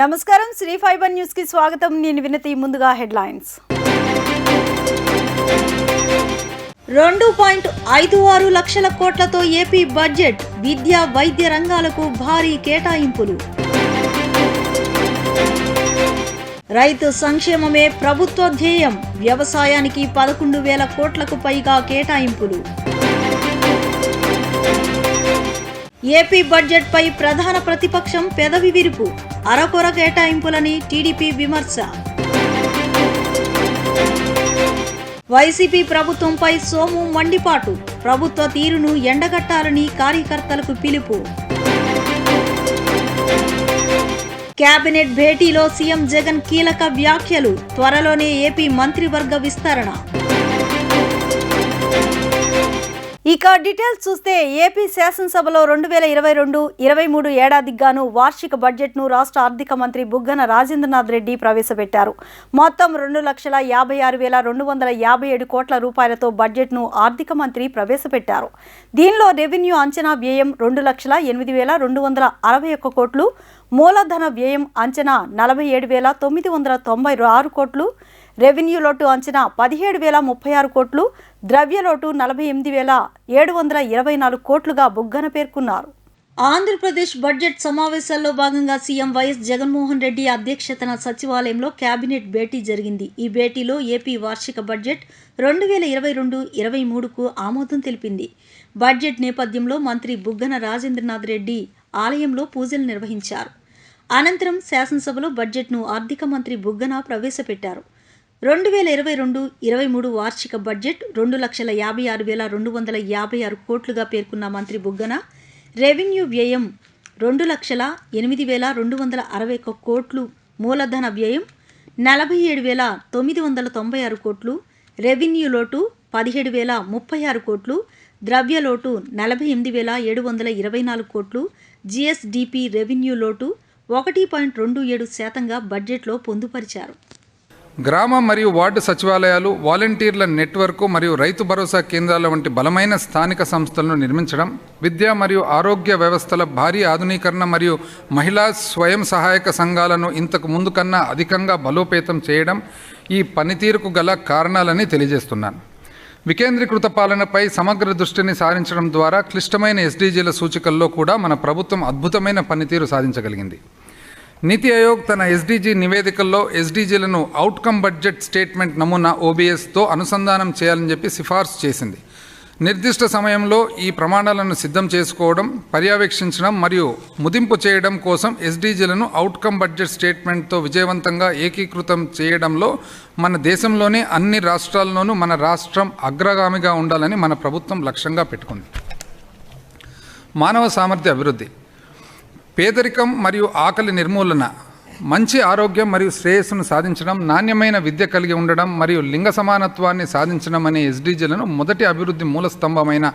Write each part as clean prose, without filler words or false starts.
నమస్కారం Shri fibre news కి స్వాగతం. నేను వినతి. ముందుగా హెడ్లైన్స్. 2.56 లక్షల కోట్లతో ఏపీ బడ్జెట్. విద్యా వైద్య రంగాలకు భారీ కేటాయింపులు. రైతు సంక్షేమమే ప్రభుత్వ ధ్యేయం. వ్యవసాయానికి 11,000 కోట్లకు పైగా కేటాయింపులు. ఏపీ బడ్జెట్ పై ప్రధాన ప్రతిపక్షం పెదవి విరుపు. అరకొర కేటాయింపులని టీడీపీ విమర్శ. వైసీపీ ప్రభుత్వంపై సోము మండిపాటు. ప్రభుత్వ తీరును ఎండగట్టాలని కార్యకర్తలకు పిలుపు. కేబినెట్ భేటీలో సీఎం జగన్ కీలక వ్యాఖ్యలు. త్వరలోనే ఏపీ మంత్రివర్గ విస్తరణ. ఇక డీటెయిల్స్ చూస్తే ఏపీ శాసనసభలో 2022-23 ఏడాదికి గాను వార్షిక బడ్జెట్ను రాష్ట్ర ఆర్థిక మంత్రి బుగ్గన రాజేంద్రనాథ్ రెడ్డి ప్రవేశపెట్టారు. మొత్తం 2,56,257 కోట్ల రూపాయలతో బడ్జెట్ను ఆర్థిక మంత్రి ప్రవేశపెట్టారు. దీనిలో రెవెన్యూ అంచనా వ్యయం 2,08,261 కోట్లు, మూలధన వ్యయం అంచనా 47,996 కోట్లు, రెవెన్యూ లోటు అంచనా 17,036 కోట్లు, ద్రవ్యలోటు 48,724 కోట్లుగా బుగ్గన పేర్కొన్నారు. ఆంధ్రప్రదేశ్ బడ్జెట్ సమావేశాల్లో భాగంగా సీఎం వైఎస్ జగన్మోహన్ రెడ్డి అధ్యక్షతన సచివాలయంలో కేబినెట్ భేటీ జరిగింది. ఈ భేటీలో ఏపీ వార్షిక బడ్జెట్ 2022-23కు ఆమోదం తెలిపింది. బడ్జెట్ నేపథ్యంలో మంత్రి బుగ్గన రాజేంద్రనాథ్ రెడ్డి ఆలయంలో పూజలు నిర్వహించారు. అనంతరం శాసనసభలో బడ్జెట్ను ఆర్థిక మంత్రి బుగ్గన ప్రవేశపెట్టారు. 2022-23 వార్షిక బడ్జెట్ 2,56,256 కోట్లుగా పేర్కొన్న మంత్రి బుగ్గన రెవెన్యూ వ్యయం 2,08,261 కోట్లు, మూలధన వ్యయం 47,996 కోట్లు, రెవెన్యూ లోటు 17,036 కోట్లు, ద్రవ్యలోటు 48,724 కోట్లు, జిఎస్డిపి రెవెన్యూ లోటు 1.27% బడ్జెట్లో పొందుపరిచారు. గ్రామ మరియు వార్డు సచివాలయాలు, వాలంటీర్ల నెట్వర్క్ మరియు రైతు భరోసా కేంద్రాల వంటి బలమైన స్థానిక సంస్థలను నిర్మించడం, విద్య మరియు ఆరోగ్య వ్యవస్థల భారీ ఆధునీకరణ మరియు మహిళా స్వయం సహాయక సంఘాలను ఇంతకు ముందు కన్నా అధికంగా బలోపేతం చేయడం ఈ పనితీరుకు గల కారణాలని తెలియజేస్తున్నాను. వికేంద్రీకృత పాలనపై సమగ్ర దృష్టిని సారించడం ద్వారా క్లిష్టమైన ఎస్డీజీల సూచికల్లో కూడా మన ప్రభుత్వం అద్భుతమైన పనితీరు సాధించగలిగింది. నీతి ఆయోగ్ తన ఎస్డీజీ నివేదికల్లో ఎస్డీజీలను అవుట్కమ్ బడ్జెట్ స్టేట్మెంట్ నమూనా ఓబీఎస్తో అనుసంధానం చేయాలని చెప్పి సిఫార్సు చేసింది. నిర్దిష్ట సమయంలో ఈ ప్రమాణాలను సిద్ధం చేసుకోవడం, పర్యవేక్షించడం మరియు ముదింపు చేయడం కోసం ఎస్డీజీలను అవుట్కమ్ బడ్జెట్ స్టేట్మెంట్తో విజయవంతంగా ఏకీకృతం చేయడంలో మన దేశంలోనే అన్ని రాష్ట్రాల్లోనూ మన రాష్ట్రం అగ్రగామిగా ఉండాలని మన ప్రభుత్వం లక్ష్యంగా పెట్టుకుంది. మానవ సామర్థ్య అభివృద్ధి, పేదరికం మరియు ఆకలి నిర్మూలన, మంచి ఆరోగ్యం మరియు శ్రేయస్సును సాధించడం, నాణ్యమైన విద్య కలిగి ఉండడం మరియు లింగ సమానత్వాన్ని సాధించడం అనే ఎస్డీజీలను మొదటి అభివృద్ధి మూలస్తంభమైన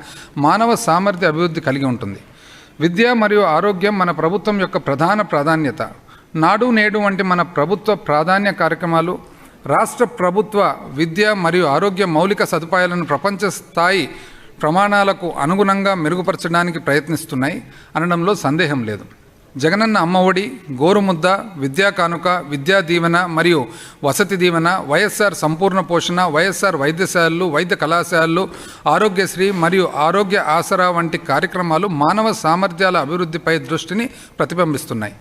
మానవ సామర్థ్య అభివృద్ధి కలిగి ఉంటుంది. విద్య మరియు ఆరోగ్యం మన ప్రభుత్వం యొక్క ప్రధాన ప్రాధాన్యత. నాడు నేడు వంటి మన ప్రభుత్వ ప్రాధాన్య కార్యక్రమాలు రాష్ట్ర ప్రభుత్వ విద్య మరియు ఆరోగ్య మౌలిక సదుపాయాలను ప్రపంచ స్థాయి ప్రమాణాలకు అనుగుణంగా మెరుగుపరచడానికి ప్రయత్నిస్తున్నాయి అనడంలో సందేహం లేదు. జగనన్న అమ్మఒడి, గోరుముద్ద, విద్యా కానుక, విద్యా దీవెన మరియు వసతి దీవెన, వైఎస్ఆర్ సంపూర్ణ పోషణ, వైఎస్ఆర్ వైద్యశాలలు, వైద్య కళాశాలలు, ఆరోగ్యశ్రీ మరియు ఆరోగ్య ఆసరా వంటి కార్యక్రమాలు మానవ సామర్థ్యాల అభివృద్ధిపై దృష్టిని ప్రతిబింబిస్తున్నాయి.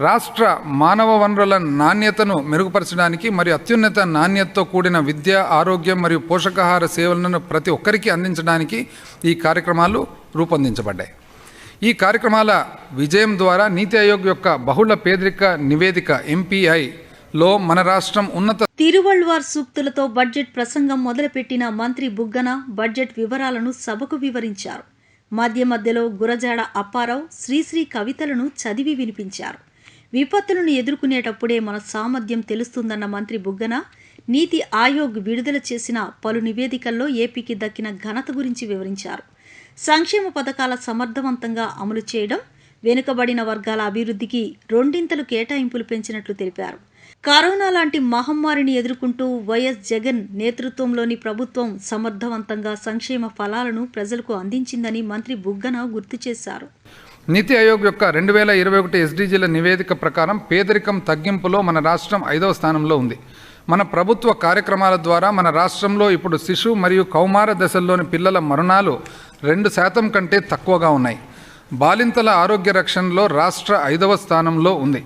రాష్ట్ర మానవ వనరుల నాణ్యతను మెరుగుపరచడానికి మరియు అత్యున్నత నాణ్యతతో కూడిన విద్య, ఆరోగ్యం మరియు పోషకాహార సేవలను ప్రతి ఒక్కరికి అందించడానికి ఈ కార్యక్రమాలు రూపొందించబడ్డాయి. ఈ కార్యక్రమాల విజయం ద్వారా నీతి ఆయోగ్ యొక్క బహుళ పేదరిక నివేదిక ఎంపీఐలో మన రాష్ట్రం ఉన్నత తిరువళ్వార్ సూక్తులతో బడ్జెట్ ప్రసంగం మొదలుపెట్టిన మంత్రి బుగ్గన బడ్జెట్ వివరాలను సభకు వివరించారు. మధ్య మధ్యలో గురజాడ అప్పారావు, శ్రీశ్రీ కవితలను చదివి వినిపించారు. విపత్తులను ఎదుర్కొనేటప్పుడే మన సామర్థ్యం తెలుస్తుందన్న మంత్రి బుగ్గన నీతి ఆయోగ్ విడుదల చేసిన పలు నివేదికల్లో ఏపీకి దక్కిన ఘనత గురించి వివరించారు. సంక్షేమ పథకాల సమర్థవంతంగా అమలు చేయడం, వెనుకబడిన వర్గాల అభివృద్ధికి రెండింతలు కేటాయింపులు పెంచినట్లు తెలిపారు. కరోనా లాంటి మహమ్మారిని ఎదుర్కొంటూ వైఎస్ జగన్ నేతృత్వంలోని ప్రభుత్వం సమర్థవంతంగా సంక్షేమ ఫలాలను ప్రజలకు అందించిందని మంత్రి బుగ్గన గుర్తు చేశారు. నీతి ఆయోగ్ యొక్క 2021 ఎస్డీజీల నివేదిక ప్రకారం పేదరికం తగ్గింపులో మన రాష్ట్రం 5వ స్థానంలో ఉంది. మన ప్రభుత్వ కార్యక్రమాల ద్వారా మన రాష్ట్రంలో ఇప్పుడు శిశు మరియు కౌమార దశల్లోని పిల్లల మరణాలు 2% కంటే తక్కువగా ఉన్నాయి. బాలింతల ఆరోగ్య రక్షణలో రాష్ట్ర 5వ స్థానంలో ఉంది.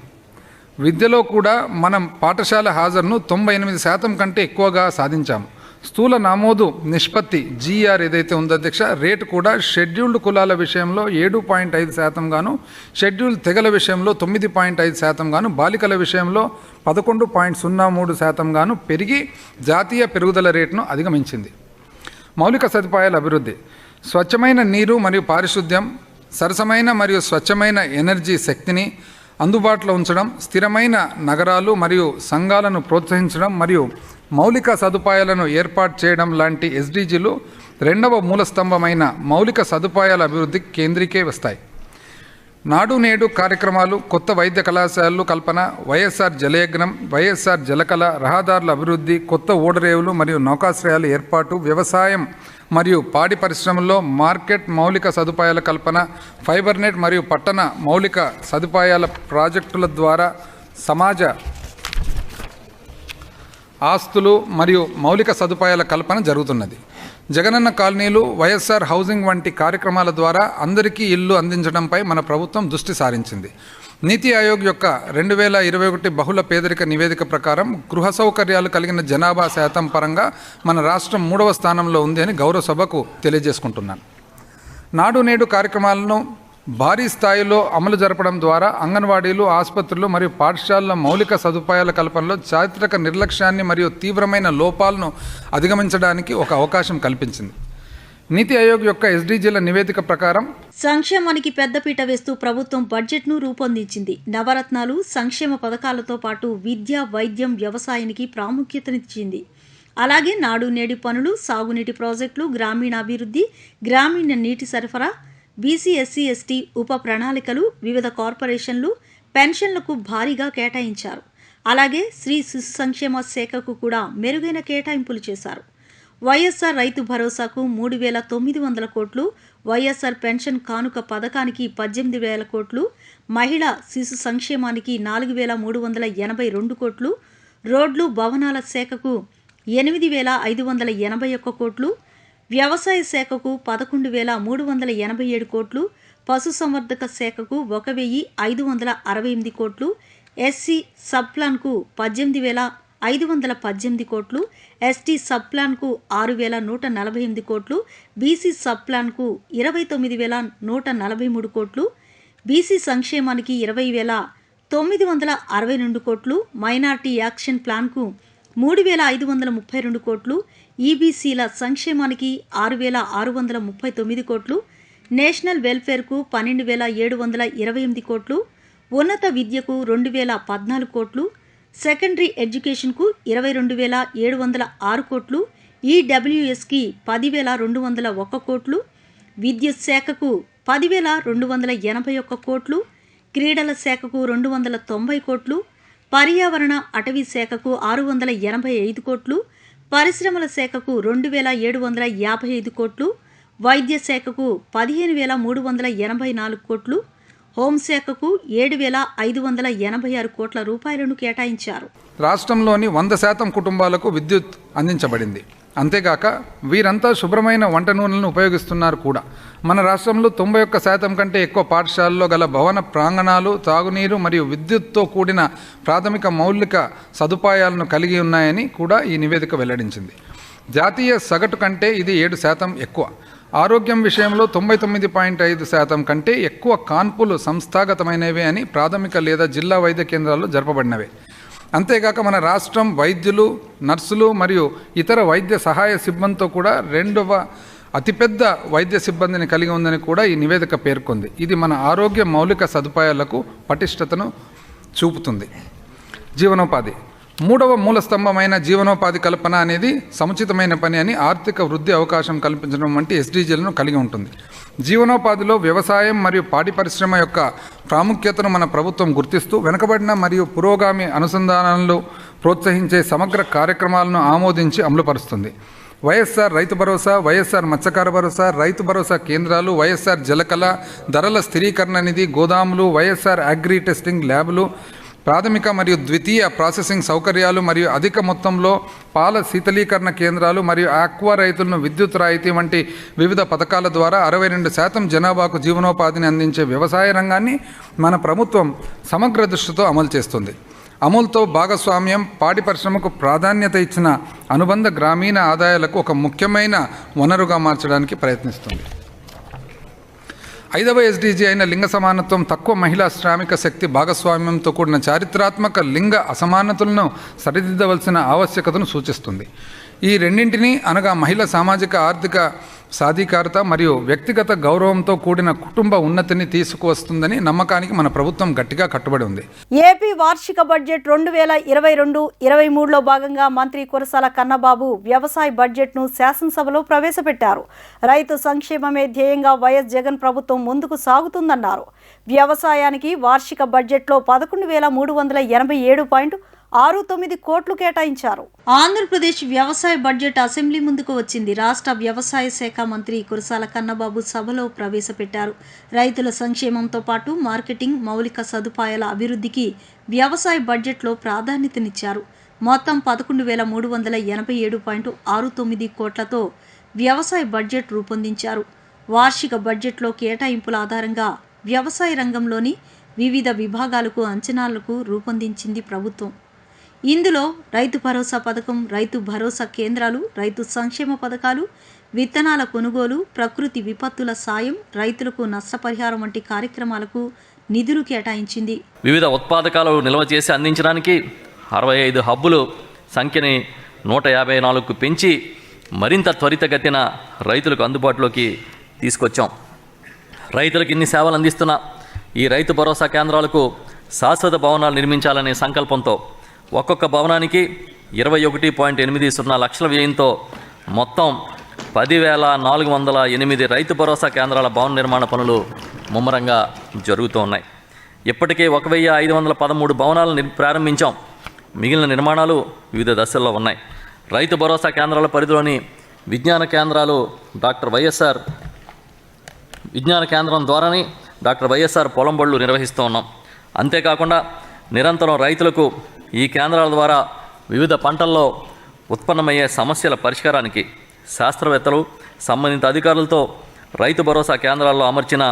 విద్యలో కూడా మనం పాఠశాల హాజరును 98% కంటే ఎక్కువగా సాధించాము. స్థూల నమోదు నిష్పత్తి జీఆర్ ఏదైతే ఉందో అధ్యక్ష, రేటు కూడా షెడ్యూల్డ్ కులాల విషయంలో 7.5% గాను, షెడ్యూల్డ్ తెగల విషయంలో 9.5% గాను, బాలికల విషయంలో 11.03% గాను పెరిగి జాతీయ పెరుగుదల రేటును అధిగమించింది. మౌలిక సదుపాయాల అభివృద్ధి, స్వచ్ఛమైన నీరు మరియు పారిశుద్ధ్యం, సరసమైన మరియు స్వచ్ఛమైన ఎనర్జీ శక్తిని అందుబాటులో ఉంచడం, స్థిరమైన నగరాలు మరియు సంఘాలను ప్రోత్సహించడం మరియు మౌలిక సదుపాయాలను ఏర్పాటు చేయడం లాంటి ఎస్డీజీలు 2వ మూలస్తంభమైన మౌలిక సదుపాయాల అభివృద్ధికి కేంద్రీకే వస్తాయి. నాడు నేడు కార్యక్రమాలు, కొత్త వైద్య కళాశాలలు కల్పన, వైఎస్ఆర్ జలయజ్ఞం, వైఎస్ఆర్ జలకళ, రహదారుల అభివృద్ధి, కొత్త ఓడరేవులు మరియు నౌకాశ్రయాల ఏర్పాటు, వ్యవసాయం మరియు పాడి పరిశ్రమల్లో మార్కెట్ మౌలిక సదుపాయాల కల్పన, ఫైబర్ నెట్ మరియు పట్టణ మౌలిక సదుపాయాల ప్రాజెక్టుల ద్వారా సమాజ ఆస్తులు మరియు మౌలిక సదుపాయాల కల్పన జరుగుతున్నది. జగనన్న కాలనీలు, వైఎస్ఆర్ హౌసింగ్ వంటి కార్యక్రమాల ద్వారా అందరికీ ఇల్లు అందించడంపై మన ప్రభుత్వం దృష్టి సారించింది. నీతి ఆయోగ్ యొక్క 2021 బహుళ పేదరిక నివేదిక ప్రకారం గృహ సౌకర్యాలు కలిగిన జనాభా శాతం పరంగా మన రాష్ట్రం 3వ స్థానంలో ఉంది అని గౌరవ సభకు తెలియజేసుకుంటున్నాను. నాడు నేడు కార్యక్రమాలను భారీ స్థాయిలో అమలు జరపడం ద్వారా అంగన్వాడీలు, ఆసుపత్రులు మరియు పాఠశాలల మౌలిక సదుపాయాల కల్పనలో చారిత్రక నిర్లక్ష్యాన్ని మరియు తీవ్రమైన లోపాలను అధిగమించడానికి ఒక అవకాశం కల్పించింది. నీతి ఆయోగ్ యొక్క ఎస్డీజీల నివేదిక ప్రకారం సంక్షేమానికి పెద్దపీట వేస్తూ ప్రభుత్వం బడ్జెట్ను రూపొందించింది. నవరత్నాలు, సంక్షేమ పథకాలతో పాటు విద్య, వైద్యం, వ్యవసాయానికి ప్రాముఖ్యతనిచ్చింది. అలాగే నాడు నేడు పనులు, సాగునీటి ప్రాజెక్టులు, గ్రామీణాభివృద్ధి, గ్రామీణ నీటి సరఫరా, బీసీ, ఎస్సీ, ఎస్టీ ఉప ప్రణాళికలు, వివిధ కార్పొరేషన్లు, పెన్షన్లకు భారీగా కేటాయించారు. అలాగే స్త్రీ శిశు సంక్షేమ శాఖకు కూడా మెరుగైన కేటాయింపులు చేశారు. వైఎస్ఆర్ రైతు భరోసాకు 3,900 కోట్లు, వైఎస్ఆర్ పెన్షన్ కానుక పథకానికి 18,000 కోట్లు, మహిళా శిశు సంక్షేమానికి 4,382 కోట్లు, రోడ్లు భవనాల శాఖకు 8,581 కోట్లు, వ్యవసాయ శాఖకు 11,387 కోట్లు, పశుసంవర్ధక శాఖకు 1,568 కోట్లు, ఎస్సీ సబ్ ప్లాన్కు 18,518 కోట్లు, ఎస్టీ సబ్ ప్లాన్కు 6,148 కోట్లు, బీసీ సబ్ ప్లాన్కు 29,143 కోట్లు, బీసీ సంక్షేమానికి 20,962 కోట్లు, మైనార్టీ యాక్షన్ ప్లాన్కు 3,532 కోట్లు, ఈబీసీల సంక్షేమానికి 6,639 కోట్లు, నేషనల్ వెల్ఫేర్కు 12,728 కోట్లు, ఉన్నత విద్యకు 2,014 కోట్లు, సెకండరీ ఎడ్యుకేషన్కు 22,706 కోట్లు, ఈడబ్ల్యూఎస్కి 10,201 కోట్లు, విద్యుత్ శాఖకు 10,281 కోట్లు, క్రీడల శాఖకు 290 కోట్లు, పర్యావరణ అటవీ శాఖకు 685 కోట్లు, పరిశ్రమల శాఖకు 2,755 కోట్లు, వైద్య శాఖకు 15,384 కోట్లు, హోంశాఖకు 7,586 కోట్ల రూపాయలను కేటాయించారు. రాష్ట్రంలోని 100% కుటుంబాలకు విద్యుత్ అందించబడింది. అంతేగాక వీరంతా శుభ్రమైన వంట నూనెలను ఉపయోగిస్తున్నారు కూడా. మన రాష్ట్రంలో 91% కంటే ఎక్కువ పాఠశాలల్లో గల భవన ప్రాంగణాలు తాగునీరు మరియు విద్యుత్తో కూడిన ప్రాథమిక మౌలిక సదుపాయాలను కలిగి ఉన్నాయని కూడా ఈ నివేదిక వెల్లడించింది. జాతీయ సగటు కంటే ఇది 7% ఎక్కువ. ఆరోగ్యం విషయంలో 99.5% కంటే ఎక్కువ కాన్పులు సంస్థాగతమైనవే అని ప్రాథమిక లేదా జిల్లా వైద్య కేంద్రాల్లో జరపబడినవే. అంతేగాక మన రాష్ట్రం వైద్యులు, నర్సులు మరియు ఇతర వైద్య సహాయ సిబ్బందితో కూడా 2వ అతిపెద్ద వైద్య సిబ్బందిని కలిగి ఉందని కూడా ఈ నివేదిక పేర్కొంది. ఇది మన ఆరోగ్య మౌలిక సదుపాయాలకు పటిష్టతను చూపుతుంది. జీవనోపాధి 3వ మూలస్తంభమైన జీవనోపాధి కల్పన అనేది సముచితమైన పని అని ఆర్థిక వృద్ధి అవకాశం కల్పించడం వంటి ఎస్డీజీలను కలిగి ఉంటుంది. జీవనోపాధిలో వ్యవసాయం మరియు పాడి పరిశ్రమ యొక్క ప్రాముఖ్యతను మన ప్రభుత్వం గుర్తిస్తూ వెనుకబడిన మరియు పురోగామి అనుసంధానాలను ప్రోత్సహించే సమగ్ర కార్యక్రమాలను ఆమోదించి అమలుపరుస్తుంది. వైఎస్ఆర్ రైతు భరోసా, వైఎస్ఆర్ మత్స్యకార భరోసా, రైతు భరోసా కేంద్రాలు, వైఎస్ఆర్ జలకళ, ధరల స్థిరీకరణ నిధి, గోదాములు, వైఎస్ఆర్ అగ్రి టెస్టింగ్ ల్యాబ్లు, ప్రాథమిక మరియు ద్వితీయ ప్రాసెసింగ్ సౌకర్యాలు మరియు అధిక మొత్తంలో పాల శీతలీకరణ కేంద్రాలు మరియు ఆక్వా రైతులను విద్యుత్ రాయితీ వంటి వివిధ పథకాల ద్వారా 62% జనాభాకు జీవనోపాధిని అందించే వ్యవసాయ రంగాన్ని మన ప్రభుత్వం సమగ్ర దృష్టితో అమలు చేస్తుంది. అమలుతో భాగస్వామ్యం పాడి పరిశ్రమకు ప్రాధాన్యత ఇచ్చిన అనుబంధ గ్రామీణ ఆదాయాలకు ఒక ముఖ్యమైన వనరుగా మార్చడానికి ప్రయత్నిస్తుంది. 5వ SDG అయిన లింగ సమానత్వం తక్కువ మహిళా శ్రామిక శక్తి భాగస్వామ్యంతో కూడిన చారిత్రాత్మక లింగ అసమానతలను సరిదిద్దవలసిన ఆవశ్యకతను సూచిస్తుంది. ఈ రెండింటినీ అనగా మహిళా సామాజిక ఆర్థిక సాధికారత మరియు వ్యక్తిగత గౌరవంతో కూడిన కుటుంబ ఉన్నతిని తీసుకువస్తుందని నమ్మకానికి మన ప్రభుత్వం గట్టిగా కట్టుబడి ఉంది. ఏపీ వార్షిక బడ్జెట్ 2022-23లో భాగంగా మంత్రి కురసాల కన్నబాబు వ్యవసాయ బడ్జెట్ను శాసనసభలో ప్రవేశపెట్టారు. రైతు సంక్షేమమే ధ్యేయంగా వైఎస్ జగన్ ప్రభుత్వం ముందుకు సాగుతుందన్నారు. వ్యవసాయానికి వార్షిక బడ్జెట్లో 11,387.69 కోట్లు కేటాయించారు. ఆంధ్రప్రదేశ్ వ్యవసాయ బడ్జెట్ అసెంబ్లీ ముందుకు వచ్చింది. రాష్ట్ర వ్యవసాయ శాఖ మంత్రి కురసాల కన్నబాబు సభలో ప్రవేశపెట్టారు. రైతుల సంక్షేమంతో పాటు మార్కెటింగ్, మౌలిక సదుపాయాల అభివృద్ధికి వ్యవసాయ బడ్జెట్లో ప్రాధాన్యతనిచ్చారు. మొత్తం 11,387.69 కోట్లతో వ్యవసాయ బడ్జెట్ రూపొందించారు. వార్షిక బడ్జెట్లో కేటాయింపుల ఆధారంగా వ్యవసాయ రంగంలోని వివిధ విభాగాలకు అంచనాలకు రూపొందించింది ప్రభుత్వం. ఇందులో రైతు భరోసా పథకం, రైతు భరోసా కేంద్రాలు, రైతు సంక్షేమ పథకాలు, విత్తనాల కొనుగోలు, ప్రకృతి విపత్తుల సాయం, రైతులకు నష్టపరిహారం వంటి కార్యక్రమాలకు నిధులు కేటాయించింది. వివిధ ఉత్పాదకాలు నిల్వ చేసి అందించడానికి 65 హబ్బులు సంఖ్యని 154కు పెంచి మరింత త్వరితగతిన రైతులకు అందుబాటులోకి తీసుకొచ్చాం. రైతులకు ఇన్ని సేవలు అందిస్తున్న ఈ రైతు భరోసా కేంద్రాలకు శాశ్వత భవనాలు నిర్మించాలనే సంకల్పంతో ఒక్కొక్క భవనానికి 21.80 లక్షల వ్యయంతో మొత్తం 10,408 రైతు భరోసా కేంద్రాల భవన నిర్మాణ పనులు ముమ్మరంగా జరుగుతూ ఉన్నాయి. ఇప్పటికే 1,513 భవనాలను ప్రారంభించాం. మిగిలిన నిర్మాణాలు వివిధ దశల్లో ఉన్నాయి. రైతు భరోసా కేంద్రాల పరిధిలోని విజ్ఞాన కేంద్రాలు విజ్ఞాన కేంద్రం ద్వారానే డాక్టర్ వైఎస్ఆర్ పొలం బళ్ళు నిర్వహిస్తూ ఉన్నాం. అంతేకాకుండా నిరంతరం రైతులకు ఈ కేంద్రాల ద్వారా వివిధ పంటల్లో ఉత్పన్నమయ్యే సమస్యల పరిష్కారానికి శాస్త్రవేత్తలు, సంబంధిత అధికారులతో రైతు భరోసా కేంద్రాల్లో అమర్చిన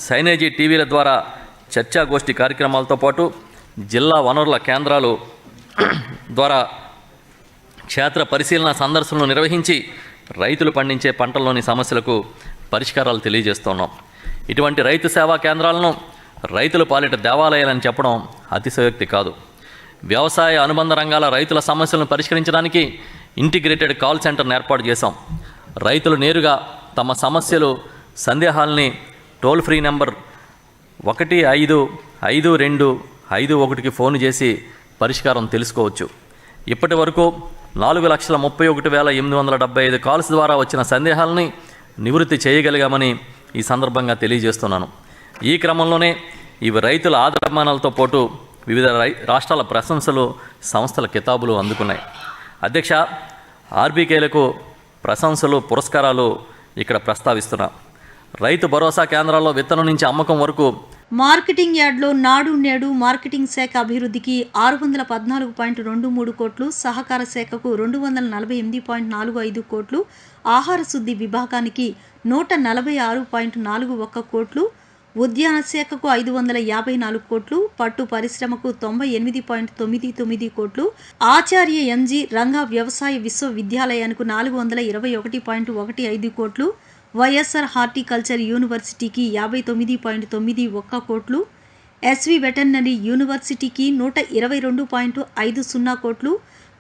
సైనేజీ టీవీల ద్వారా చర్చాగోష్ఠి కార్యక్రమాలతో పాటు జిల్లా వనరుల కేంద్రాలు ద్వారా క్షేత్ర పరిశీలన సందర్శనలు నిర్వహించి రైతులు పండించే పంటల్లోని సమస్యలకు పరిష్కారాలు తెలియజేస్తున్నాం. ఇటువంటి రైతు సేవా కేంద్రాలను రైతుల పాలిట దేవాలయాలని చెప్పడం అతిశయోక్తి కాదు. వ్యవసాయ అనుబంధ రంగాల రైతుల సమస్యలను పరిష్కరించడానికి ఇంటిగ్రేటెడ్ కాల్ సెంటర్ను ఏర్పాటు చేశాం. రైతులు నేరుగా తమ సమస్యలు, సందేహాలని టోల్ ఫ్రీ నెంబర్ 155251కి ఫోన్ చేసి పరిష్కారం తెలుసుకోవచ్చు. ఇప్పటి వరకు 4,31,875 కాల్స్ ద్వారా వచ్చిన సందేహాలని నివృత్తి చేయగలిగామని ఈ సందర్భంగా తెలియజేస్తున్నాను. ఈ క్రమంలోనే ఇవి రైతుల ఆదరమానాలతో పాటు వివిధ రాష్ట్రాల ప్రశంసలు, సంస్థల కితాబులు అందుకున్నాయి. అధ్యక్ష, ఆర్బీకేలకు ప్రశంసలు, పురస్కారాలు ఇక్కడ ప్రస్తావిస్తున్నా. రైతు భరోసా కేంద్రాల్లో విత్తనం నుంచి అమ్మకం వరకు మార్కెటింగ్ యార్డ్లో నాడు నేడు మార్కెటింగ్ శాఖ అభివృద్ధికి 614.23 కోట్లు, సహకార శాఖకు 248.45 కోట్లు, ఆహార శుద్ధి విభాగానికి 146.41 కోట్లు, ఉద్యాన శాఖకు 554 కోట్లు, పట్టు పరిశ్రమకు 98.99 కోట్లు, ఆచార్య ఎంజీ రంగా వ్యవసాయ విశ్వవిద్యాలయానికి 421.15 కోట్లు, వైఎస్ఆర్ హార్టికల్చర్ యూనివర్సిటీకి 59.91 కోట్లు, ఎస్వి వెటర్నరీ యూనివర్సిటీకి 122.50 కోట్లు,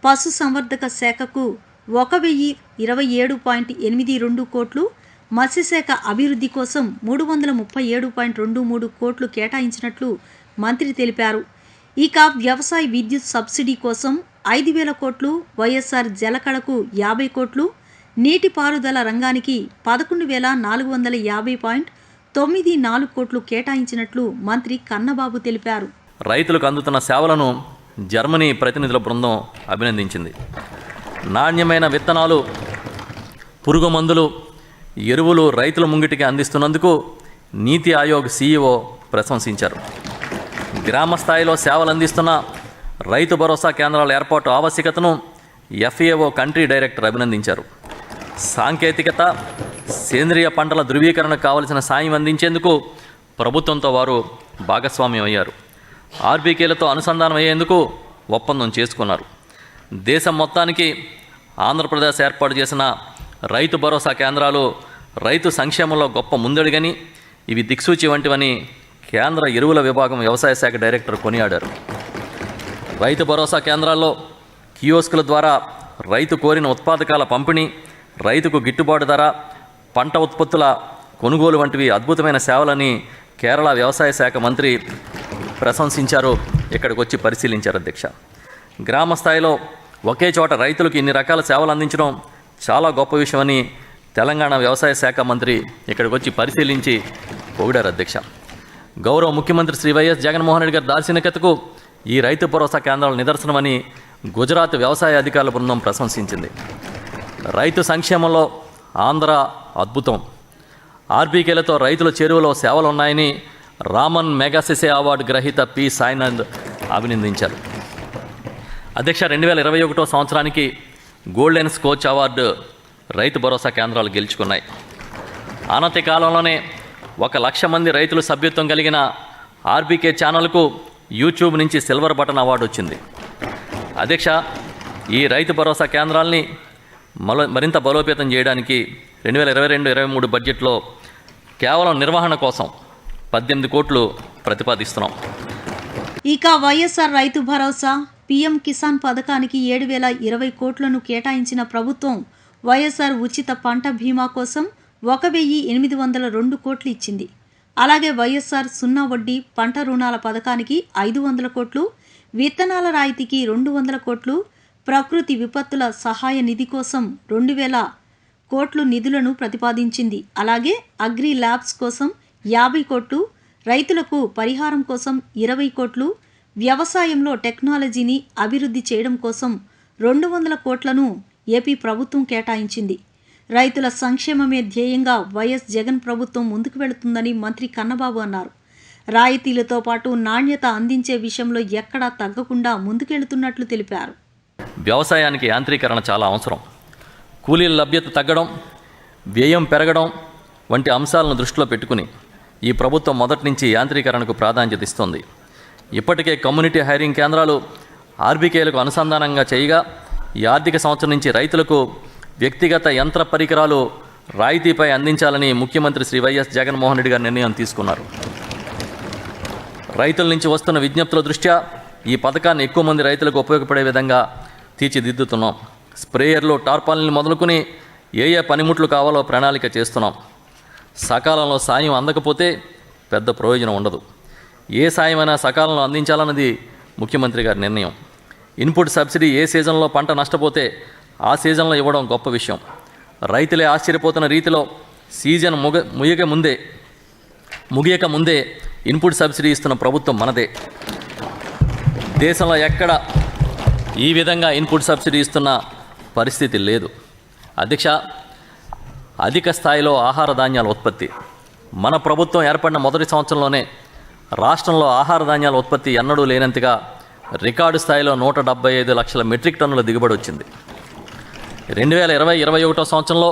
పశు సంవర్ధక శాఖకు 1,027.82 కోట్లు, మత్స్యశాఖ అభివృద్ధి కోసం 337.23 కోట్లు కేటాయించినట్లు మంత్రి తెలిపారు. ఇక వ్యవసాయ విద్యుత్ సబ్సిడీ కోసం 5,000 కోట్లు, వైఎస్ఆర్ జలకళకు 50 కోట్లు, నీటిపారుదల రంగానికి 11,450.93 9.4 కోట్లు కేటాయించినట్లు మంత్రి కన్నబాబు తెలిపారు. రైతులకు అందుతున్న సేవలను జర్మనీ ప్రతినిధుల బృందం అభినందించింది. నాణ్యమైన విత్తనాలు, పురుగు మందులు, ఎరువులు రైతుల ముంగిటికి అందిస్తున్నందుకు నీతి ఆయోగ్ CEO ప్రశంసించారు. గ్రామ స్థాయిలో సేవలు అందిస్తున్న రైతు భరోసా కేంద్రాల ఏర్పాటు ఆవశ్యకతను FAO కంట్రీ డైరెక్టర్ అభినందించారు. సాంకేతికత, సేంద్రియ పంటల ధృవీకరణకు కావలసిన సాయం అందించేందుకు ప్రభుత్వంతో వారు భాగస్వామ్యం అయ్యారు. RBKలతో అనుసంధానం అయ్యేందుకు ఒప్పందం చేసుకున్నారు. దేశం మొత్తానికి ఆంధ్రప్రదేశ్ ఏర్పాటు చేసిన రైతు భరోసా కేంద్రాలు రైతు సంక్షేమంలో గొప్ప ముందడుగని, ఇవి దిక్సూచి వంటివని కేంద్ర ఎరువుల విభాగం వ్యవసాయ శాఖ డైరెక్టర్ కొనియాడారు. రైతు భరోసా కేంద్రాల్లో కియోస్కుల ద్వారా రైతు కోరిన ఉత్పాదకాల పంపిణీ, రైతుకు గిట్టుబాటు ధర, పంట ఉత్పత్తుల కొనుగోలు వంటివి అద్భుతమైన సేవలని కేరళ వ్యవసాయ శాఖ మంత్రి ప్రశంసించారు. ఇక్కడికి వచ్చి పరిశీలించారు. అధ్యక్ష, గ్రామ స్థాయిలో ఒకే చోట రైతులకు ఇన్ని రకాల సేవలు అందించడం చాలా గొప్ప విషయమని తెలంగాణ వ్యవసాయ శాఖ మంత్రి ఇక్కడికి వచ్చి పరిశీలించి పొగిడారు. అధ్యక్ష, గౌరవ ముఖ్యమంత్రి శ్రీ వైఎస్ జగన్మోహన్ రెడ్డి గారి దార్శనికతకు ఈ రైతు భరోసా కేంద్రాల నిదర్శనమని గుజరాత్ వ్యవసాయ అధికారుల బృందం ప్రశంసించింది. రైతు సంక్షేమంలో ఆంధ్ర అద్భుతం. RBKలతో రైతుల చెరువులో సేవలు ఉన్నాయని రామన్ మెగాసెసే అవార్డు గ్రహీత P. సాయినాథ్ అభినందించారు. అధ్యక్ష, 2021 సంవత్సరానికి గోల్డెన్ స్కోచ్ అవార్డు రైతు భరోసా కేంద్రాలు గెలుచుకున్నాయి. అనతి కాలంలోనే 1,00,000 మంది రైతులు సభ్యత్వం కలిగిన RBK ఛానల్కు యూట్యూబ్ నుంచి సిల్వర్ బటన్ అవార్డు వచ్చింది. అధ్యక్ష, ఈ రైతు భరోసా కేంద్రాల్ని మరింత బలోపేతం చేయడానికి 2022-23 బడ్జెట్లో కేవలం నిర్వహణ కోసం 18 కోట్లు ప్రతిపాదిస్తున్నాం. ఇక వైఎస్ఆర్ రైతు భరోసా, PM కిసాన్ పథకానికి 7,020 కోట్లను కేటాయించిన ప్రభుత్వం వైఎస్ఆర్ ఉచిత పంట బీమా కోసం 1,802 కోట్లు ఇచ్చింది. అలాగే వైఎస్ఆర్ 0 వడ్డీ పంట రుణాల పథకానికి 500 కోట్లు, విత్తనాల రాయితీకి 200 కోట్లు, ప్రకృతి విపత్తుల సహాయ నిధి కోసం 2,000 కోట్లు నిధులను ప్రతిపాదించింది. అలాగే అగ్రి ల్యాబ్స్ కోసం 50 కోట్లు, రైతులకు పరిహారం కోసం 20 కోట్లు, వ్యవసాయంలో టెక్నాలజీని అభివృద్ధి చేయడం కోసం 200 కోట్లను ఏపీ ప్రభుత్వం కేటాయించింది. రైతుల సంక్షేమమే ధ్యేయంగా వైఎస్ జగన్ ప్రభుత్వం ముందుకు వెళుతుందని మంత్రి కన్నబాబు అన్నారు. రాయితీలతో పాటు నాణ్యత అందించే విషయంలో ఎక్కడా తగ్గకుండా ముందుకెళ్తున్నట్లు తెలిపారు. వ్యవసాయానికి యాంత్రీకరణ చాలా అవసరం. కూలీల లభ్యత తగ్గడం, వ్యయం పెరగడం వంటి అంశాలను దృష్టిలో పెట్టుకుని ఈ ప్రభుత్వం మొదటి నుంచి యాంత్రీకరణకు ప్రాధాన్యత ఇస్తోంది. ఇప్పటికే కమ్యూనిటీ హైరింగ్ కేంద్రాలు RBKలకు అనుసంధానంగా చేయగా ఈ ఆర్థిక సంవత్సరం నుంచి రైతులకు వ్యక్తిగత యంత్ర పరికరాలు రాయితీపై అందించాలని ముఖ్యమంత్రి శ్రీ వైఎస్ జగన్మోహన్ రెడ్డి గారు నిర్ణయం తీసుకున్నారు. రైతుల నుంచి వస్తున్న విజ్ఞప్తుల దృష్ట్యా ఈ పథకాన్ని ఎక్కువ మంది రైతులకు ఉపయోగపడే విధంగా తీర్చిదిద్దుతున్నాం. స్ప్రేయర్లు, టార్పాలిన్లు మొదలుకొని ఏ పనిముట్లు కావాలో ప్రణాళిక చేస్తున్నాం. సకాలంలో సాయం అందకపోతే పెద్ద ప్రయోజనం ఉండదు. ఏ సాయమైనా సకాలంలో అందించాలన్నది ముఖ్యమంత్రి గారి నిర్ణయం. ఇన్పుట్ సబ్సిడీ ఏ సీజన్లో పంట నష్టపోతే ఆ సీజన్లో ఇవ్వడం గొప్ప విషయం. రైతులే ఆశ్చర్యపోతున్న రీతిలో సీజన్ ముగియక ముందే ఇన్పుట్ సబ్సిడీ ఇస్తున్న ప్రభుత్వం మనదే. దేశంలో ఎక్కడ ఈ విధంగా ఇన్పుట్ సబ్సిడీ ఇస్తున్న పరిస్థితి లేదు. అధ్యక్ష, అధిక స్థాయిలో ఆహార ధాన్యాల ఉత్పత్తి. మన ప్రభుత్వం ఏర్పడిన మొదటి సంవత్సరంలోనే రాష్ట్రంలో ఆహార ధాన్యాల ఉత్పత్తి ఎన్నడూ లేనంతగా రికార్డు స్థాయిలో 175 లక్షల మెట్రిక్ టన్నుల దిగుబడి వచ్చింది. 2020-21 సంవత్సరంలో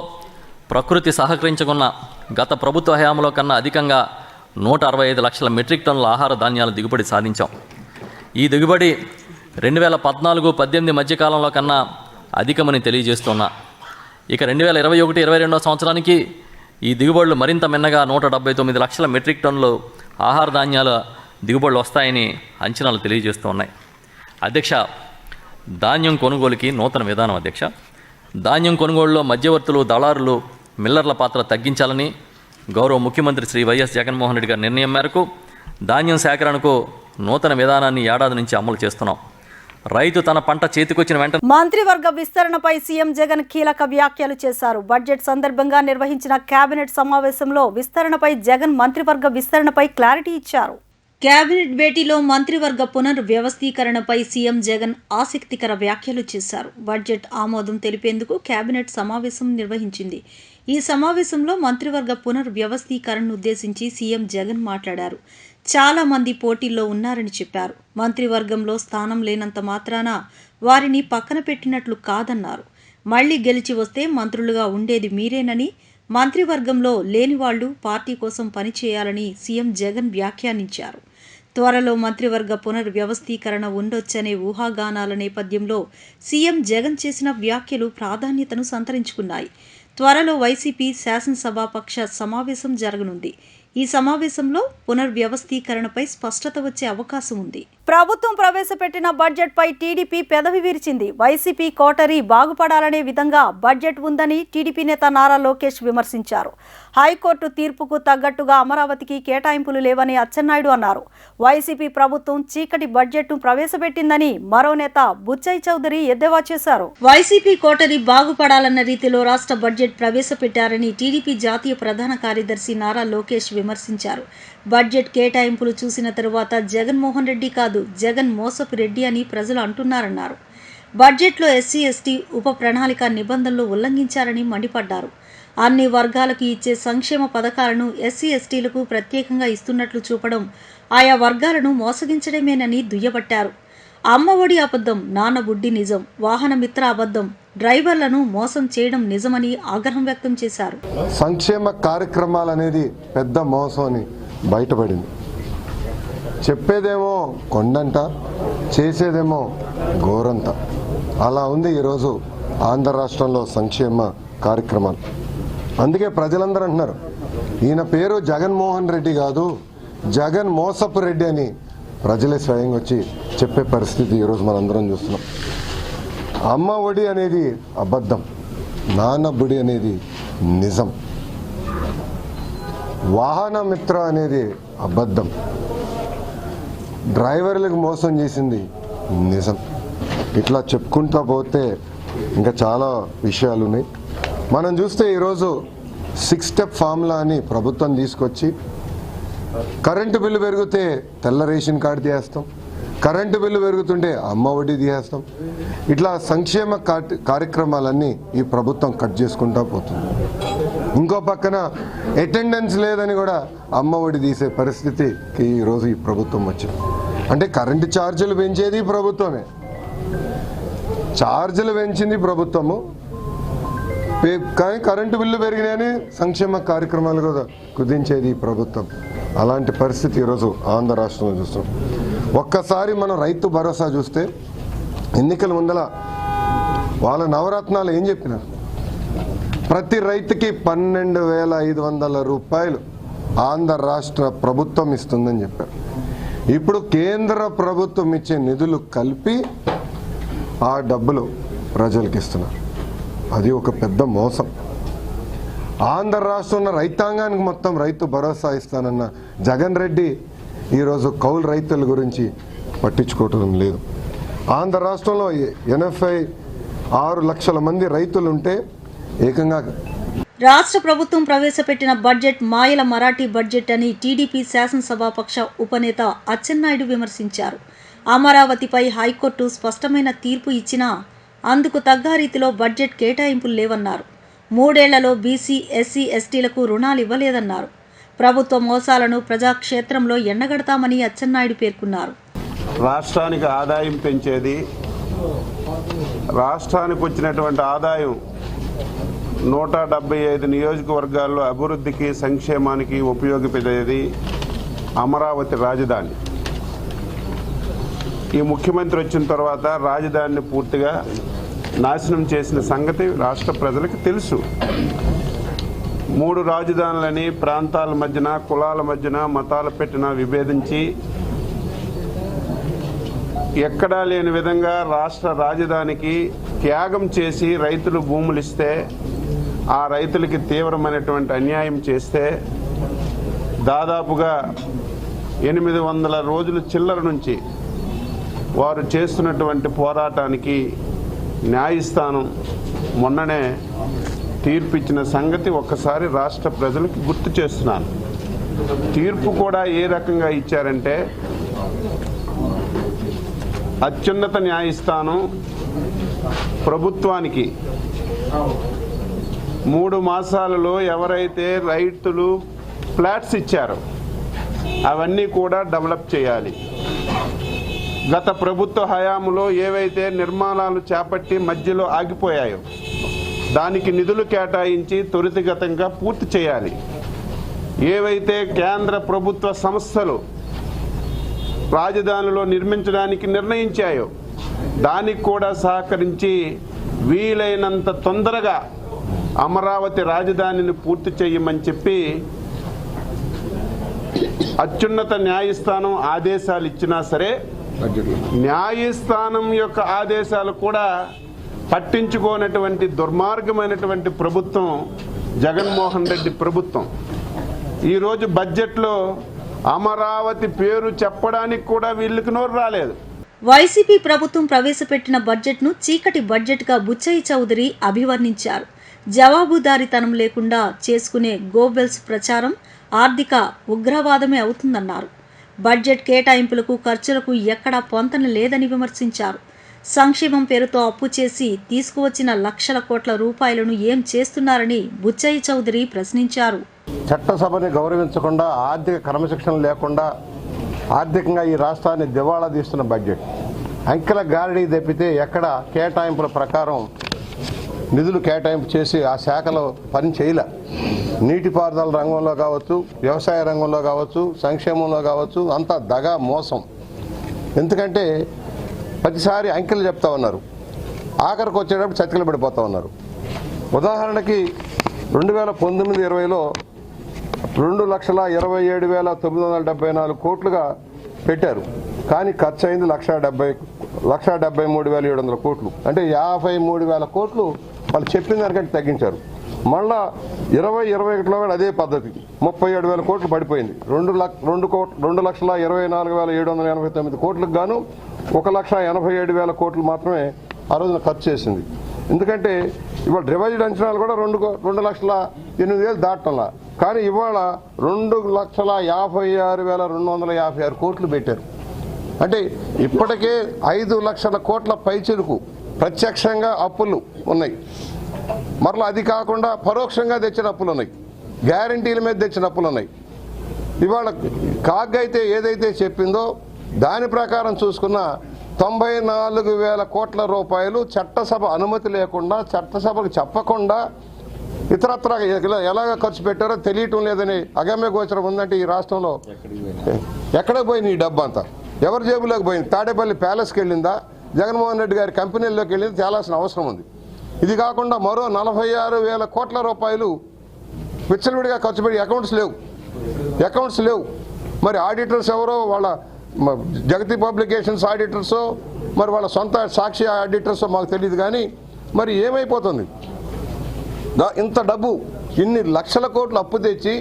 ప్రకృతి సహకరించుకున్న గత ప్రభుత్వ హయాంలో కన్నా అధికంగా 165 లక్షల మెట్రిక్ టన్నుల ఆహార ధాన్యాల దిగుబడి సాధించాం. ఈ దిగుబడి 2014-18 మధ్యకాలంలో కన్నా అధికమని తెలియజేస్తున్నా. ఇక 2021-22 సంవత్సరానికి ఈ దిగుబడులు మరింత మిన్నగా 179 లక్షల మెట్రిక్ టన్నులు ఆహార ధాన్యాల దిగుబడులు వస్తాయని అంచనాలు తెలియజేస్తూ ఉన్నాయి. అధ్యక్ష, ధాన్యం కొనుగోలుకి నూతన విధానం. అధ్యక్ష, ధాన్యం కొనుగోలులో మధ్యవర్తులు, దళారులు, మిల్లర్ల పాత్ర తగ్గించాలని గౌరవ ముఖ్యమంత్రి శ్రీ వైఎస్ జగన్మోహన్ రెడ్డి గారి నిర్ణయం మేరకు ధాన్యం సేకరణకు నూతన విధానాన్ని ఏడాది నుంచి అమలు చేస్తున్నాం. రైతు తన పంట చేతికొచ్చిన వెంటనే మంత్రివర్గ విస్తరణపై సీఎం జగన్ కీలక వ్యాఖ్యలు చేశారు. బడ్జెట్ సందర్భంగా నిర్వహించిన కేబినెట్ సమావేశంలో విస్తరణపై జగన్ మంత్రివర్గ విస్తరణపై క్లారిటీ ఇచ్చారు. కేబినెట్ భేటీలో మంత్రివర్గ పునర్వ్యవస్థీకరణపై సీఎం జగన్ ఆసక్తికర వ్యాఖ్యలు చేశారు. బడ్జెట్ ఆమోదం తెలిపేందుకు కేబినెట్ సమావేశం నిర్వహించింది. ఈ సమావేశంలో మంత్రివర్గ పునర్వ్యవస్థీకరణను ఉద్దేశించి సీఎం జగన్ మాట్లాడారు. చాలా మంది పోటీల్లో ఉన్నారని చెప్పారు. మంత్రివర్గంలో స్థానం లేనంత మాత్రాన వారిని పక్కన పెట్టినట్లు కాదన్నారు. మళ్లీ గెలిచి వస్తే మంత్రులుగా ఉండేది మీరేనని, మంత్రివర్గంలో లేని వాళ్లు పార్టీ కోసం పనిచేయాలని సీఎం జగన్ వ్యాఖ్యానించారు. త్వరలో మంత్రివర్గ పునర్వ్యవస్థీకరణ ఉండొచ్చనే ఊహాగానాల నేపథ్యంలో సీఎం జగన్ చేసిన వ్యాఖ్యలు ప్రాధాన్యతను సంతరించుకున్నాయి. త్వరలో వైసీపీ శాసనసభాపక్ష సమావేశం జరగనుంది. ఈ సమావేశంలో పునర్వ్యవస్థీకరణపై స్పష్టత వచ్చే అవకాశం ఉంది. ప్రభుత్వం ప్రవేశపెట్టిన బడ్జెట్పై టీడీపీ పెదవి విరిచింది. వైసీపీ కోటరీ బాగుపడాలనే విధంగా బడ్జెట్ ఉందని టీడీపీ నేత నారా లోకేష్ విమర్శించారు. హైకోర్టు తీర్పుకు తగ్గట్టుగా అమరావతికి కేటాయింపులు లేవని అచ్చెన్నాయుడు అన్నారు. వైసీపీ ప్రభుత్వం చీకటి బడ్జెట్ను ప్రవేశపెట్టిందని మరో నేత బుచ్చయ్య చౌదరి ఎద్దేవా చేశారు. వైసీపీ కోటరీ బాగుపడాలన్న రీతిలో రాష్ట్ర బడ్జెట్ ప్రవేశపెట్టారని టీడీపీ జాతీయ ప్రధాన కార్యదర్శి నారా లోకేష్ విమర్శించారు. బడ్జెట్ కేటాయింపులు చూసిన తరువాత జగన్మోహన్ రెడ్డి కాదు, జగన్ మోసపు రెడ్డి అని ప్రజలు అంటున్నారన్నారు. బడ్జెట్లో ఎస్సీ ఎస్టీ ఉప ప్రణాళిక నిబంధనలు ఉల్లంఘించారని మండిపడ్డారు. అన్ని వర్గాలకు ఇచ్చే సంక్షేమ పథకాలను ఎస్సీ ఎస్టీలకు ప్రత్యేకంగా ఇస్తున్నట్లు చూపడం ఆయా వర్గాలను మోసగించడమేనని దుయ్యబట్టారు. అమ్మ ఒడి అబద్ధం, నాన్న బుడ్డి నిజం, వాహన మిత్ర అబద్ధం, డ్రైవర్లను మోసం చేయడం నిజమని ఆగ్రహం వ్యక్తం చేశారు. సంక్షేమ కార్యక్రమాలు అనేది పెద్ద మోసం అని బయటపడింది. చెప్పేదేమో కొండంట, చేసేదేమో గోరంత. అలా ఉంది ఈరోజు ఆంధ్ర రాష్ట్రంలో సంక్షేమ కార్యక్రమాలు. అందుకే ప్రజలందరూ అంటున్నారు, ఈయన పేరు జగన్మోహన్ రెడ్డి కాదు, జగన్ మోసపు రెడ్డి అని ప్రజలే స్వయంగా వచ్చి చెప్పే పరిస్థితి ఈరోజు మనందరం చూస్తున్నాం. అమ్మ ఒడి అనేది అబద్ధం, నాన్న బుడి అనేది నిజం, వాహన మిత్ర అనేది అబద్ధం, డ్రైవర్లకు మోసం చేసింది నిజం. ఇట్లా చెప్పుకుంటా పోతే ఇంకా చాలా విషయాలు ఉన్నాయి. మనం చూస్తే ఈరోజు 6 స్టెప్ ఫార్ములా అని ప్రభుత్వం తీసుకొచ్చి కరెంటు బిల్లు పెరిగితే తెల్ల రేషన్ కార్డు తీసేస్తాం, కరెంటు బిల్లు పెరుగుతుంటే అమ్మ ఒడి తీసేస్తాం. ఇట్లా సంక్షేమ కార్యక్రమాలన్నీ ఈ ప్రభుత్వం కట్ చేసుకుంటా పోతుంది. ఇంకో పక్కన అటెండెన్స్ లేదని కూడా అమ్మ ఒడి తీసే పరిస్థితికి ఈరోజు ఈ ప్రభుత్వం వచ్చింది. అంటే కరెంటు ఛార్జీలు పెంచేది ప్రభుత్వమే, ఛార్జీలు పెంచింది ప్రభుత్వము, కానీ కరెంటు బిల్లు పెరిగినాయని సంక్షేమ కార్యక్రమాలు కూడా కుదించేది ఈ ప్రభుత్వం. అలాంటి పరిస్థితి ఈరోజు ఆంధ్ర రాష్ట్రంలో చూస్తున్నాం. ఒక్కసారి మనం రైతు భరోసా చూస్తే ఎన్నికల ముందల వాళ్ళ నవరత్నాలు ఏం చెప్పినారు? ప్రతి రైతుకి 12,500 రూపాయలు ఆంధ్ర రాష్ట్ర ప్రభుత్వం ఇస్తుందని చెప్పారు. ఇప్పుడు కేంద్ర ప్రభుత్వం ఇచ్చే నిధులు కలిపి ఆ డబ్బులు ప్రజలకు ఇస్తున్నారు. అది ఒక పెద్ద మోసం. ఆంధ్ర రాష్ట్రంలో రైతాంగానికి మొత్తం రైతు భరోసా ఇస్తానన్న జగన్ రెడ్డి ఈరోజు కౌలు రైతుల గురించి పట్టించుకోవటం లేదు. ఆంధ్ర రాష్ట్రంలో 86 లక్షల మంది రైతులుంటే ఏకంగా రాష్ట్ర ప్రభుత్వం ప్రవేశపెట్టిన బడ్జెట్ మాయల మరాఠీ బడ్జెట్ అని టీడీపీ శాసనసభాపక్ష ఉపనేత అచ్చెన్నాయుడు విమర్శించారు. అమరావతిపై హైకోర్టు స్పష్టమైన తీర్పు ఇచ్చినా అందుకు తగ్గ రీతిలో బడ్జెట్ కేటాయింపులు లేవన్నారు. 3 ఏళ్లలో బీసీ, ఎస్సీ, ఎస్టీలకు రుణాలు ఇవ్వలేదన్నారు. ప్రభుత్వ మోసాలను ప్రజాక్షేత్రంలో ఎండగడతామని అచ్చెన్నాయుడు పేర్కొన్నారు. రాష్ట్రానికి ఆదాయం పెంచేది, రాష్ట్రానికి వచ్చినటువంటి ఆదాయం 175 నియోజకవర్గాల్లో అభివృద్ధికి, సంక్షేమానికి ఉపయోగపడేది అమరావతి రాజధాని. ఈ ముఖ్యమంత్రి వచ్చిన తర్వాత రాజధానిని పూర్తిగా నాశనం చేసిన సంగతి రాష్ట్ర ప్రజలకు తెలుసు. 3 రాజధానులని ప్రాంతాల మధ్యన, కులాల మధ్యన, మతాల పెట్టిన విభేదించి ఎక్కడా లేని విధంగా రాష్ట్ర రాజధానికి త్యాగం చేసి రైతులు భూములు ఇస్తే ఆ రైతులకి తీవ్రమైనటువంటి అన్యాయం చేస్తే దాదాపుగా 800 రోజులు చిల్లర నుంచి వారు చేస్తున్నటువంటి పోరాటానికి న్యాయస్థానం మొన్ననే తీర్పు ఇచ్చిన సంగతి ఒక్కసారి రాష్ట్ర ప్రజలకు గుర్తు చేస్తున్నాను. తీర్పు కూడా ఏ రకంగా ఇచ్చారంటే, అత్యున్నత న్యాయస్థానం ప్రభుత్వానికి 3 మాసాలలో ఎవరైతే రైతులు ఫ్లాట్స్ ఇచ్చారో అవన్నీ కూడా డెవలప్ చేయాలి. గత ప్రభుత్వ హయాంలో ఏవైతే నిర్మాణాలు చేపట్టి మధ్యలో ఆగిపోయాయో దానికి నిధులు కేటాయించి త్వరితగతంగా పూర్తి చేయాలి. ఏవైతే కేంద్ర ప్రభుత్వ సంస్థలు రాజధానిలో నిర్మించడానికి నిర్ణయించాయో దానికి కూడా సహకరించి వీలైనంత తొందరగా అమరావతి రాజధానిని పూర్తి చేయమని చెప్పి అత్యున్నత న్యాయస్థానం ఆదేశాలు ఇచ్చినా సరే న్యాయస్థానం యొక్క ఆదేశాలు కూడా పట్టించుకోనటువంటి దుర్మార్గమైనటువంటి ప్రభుత్వం జగన్మోహన్ రెడ్డి ప్రభుత్వం. ఈరోజు బడ్జెట్లో అమరావతి పేరు చెప్పడానికి కూడా వీళ్ళకి నోరు రాలేదు. వైసీపీ ప్రభుత్వం ప్రవేశపెట్టిన బడ్జెట్ను చీకటి బడ్జెట్గా బుచ్చయ్య చౌదరి అభివర్ణించారు. జవాబుదారీతనం లేకుండా చేసుకునే గోబెల్స్ ప్రచారం ఆర్థిక ఉగ్రవాదమే అవుతుందన్నారు. బడ్జెట్ కేటాయింపులకు ఖర్చులకు ఎక్కడా పొంతన లేదని విమర్శించారు. సంక్షేమం పేరుతో అప్పు చేసి తీసుకువచ్చిన లక్షల కోట్ల రూపాయలను ఏం చేస్తున్నారని బుచ్చయ్య చౌదరి ప్రశ్నించారు. చట్టసభని గౌరవించకుండా, ఆర్థిక క్రమశిక్షణ లేకుండా ఆర్థికంగా ఈ రాష్ట్రాన్ని దివాళా తీస్తున్న బడ్జెట్. అంకెల గారడీ తప్పితే ఎక్కడ కేటాయింపుల ప్రకారం నిధులు కేటాయింపు చేసి ఆ శాఖలో పని చేయలే. నీటిపారుదల రంగంలో కావచ్చు, వ్యవసాయ రంగంలో కావచ్చు, సంక్షేమంలో కావచ్చు, అంతా దగా మోసం. ఎందుకంటే ప్రతిసారి అంకెలు చెప్తా ఉన్నారు, ఆఖరికి వచ్చేటప్పుడు చతికిలు పడిపోతూ ఉన్నారు. ఉదాహరణకి 2019-20లో 2,27,974 కోట్లుగా పెట్టారు. కానీ ఖర్చు అయింది 1,73,700 కోట్లు. అంటే 53,000 కోట్లు వాళ్ళు చెప్పిన దానికంటే తగ్గించారు. మళ్ళా 2021లో కూడా అదే పద్ధతి 37,000 కోట్లు పడిపోయింది. 2,24,789 కోట్లకు గాను 1,87,000 కోట్లు మాత్రమే ఆ రోజున ఖర్చు చేసింది. ఎందుకంటే ఇవాళ రివైజ్డ్ అంచనాలు కూడా 2,08,000 దాటంలా. కానీ ఇవాళ 2,56,256 కోట్లు పెట్టారు. అంటే ఇప్పటికే 5 లక్షల కోట్ల పైచిలుకు ప్రత్యక్షంగా అప్పులు ఉన్నాయి. మరలా అది కాకుండా పరోక్షంగా తెచ్చిన అప్పులు ఉన్నాయి, గ్యారంటీల మీద తెచ్చిన అప్పులు ఉన్నాయి. ఇవాళ కాగ్ అయితే ఏదైతే చెప్పిందో దాని ప్రకారం చూసుకున్న 94,000 కోట్ల రూపాయలు చట్టసభ అనుమతి లేకుండా, చట్టసభకు చెప్పకుండా ఇతరత్ర ఎలాగ ఖర్చు పెట్టారో తెలియటం లేదని అగమ్య గోచరం ఉందంటే ఈ రాష్ట్రంలో ఎక్కడ పోయింది ఈ డబ్బు అంతా? ఎవరి జేబులోకి పోయింది? తాడేపల్లి ప్యాలెస్కి వెళ్ళిందా, జగన్మోహన్ రెడ్డి గారి కంపెనీల్లోకి వెళ్ళింది తేలాల్సిన అవసరం ఉంది. ఇది కాకుండా మరో 46,000 కోట్ల రూపాయలు విచ్చలవిడిగా ఖర్చు పెట్టి అకౌంట్స్ లేవు. మరి ఆడిటర్స్ ఎవరో, వాళ్ళ జగతి పబ్లికేషన్స్ ఆడిటర్సో మరి వాళ్ళ సొంత సాక్షి ఆడిటర్సో మాకు తెలియదు. కానీ మరి ఏమైపోతుంది? ఇంత డబ్బు, ఇన్ని లక్షల కోట్లు అప్పు తెచ్చి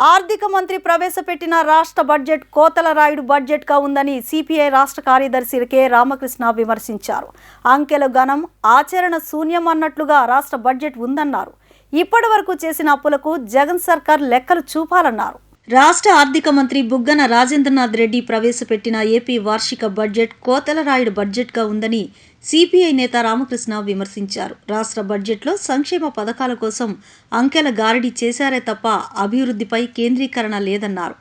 ఆర్థిక మంత్రి ప్రవేశపెట్టిన రాష్ట్ర బడ్జెట్ కోతల రాయుడు బడ్జెట్గా ఉందని సిపిఐ రాష్ట్ర కార్యదర్శి కె రామకృష్ణ విమర్శించారు. అంకెలు గణం, ఆచరణ శూన్యం అన్నట్లుగా రాష్ట్ర బడ్జెట్ ఉందన్నారు. ఇప్పటి వరకు చేసిన అప్పులకు జగన్ సర్కార్ లెక్కలు చూపాలన్నారు. రాష్ట్ర ఆర్థిక మంత్రి బుగ్గన రాజేంద్రనాథ్ రెడ్డి ప్రవేశపెట్టిన ఏపీ వార్షిక బడ్జెట్ కోతల రాయుడు బడ్జెట్గా ఉందని సిపిఐ నేత రామకృష్ణ విమర్శించారు. రాష్ట్ర బడ్జెట్లో సంక్షేమ పథకాల కోసం అంకెల గారడీ చేశారే తప్ప అభివృద్ధిపై కేంద్రీకరణ లేదన్నారు.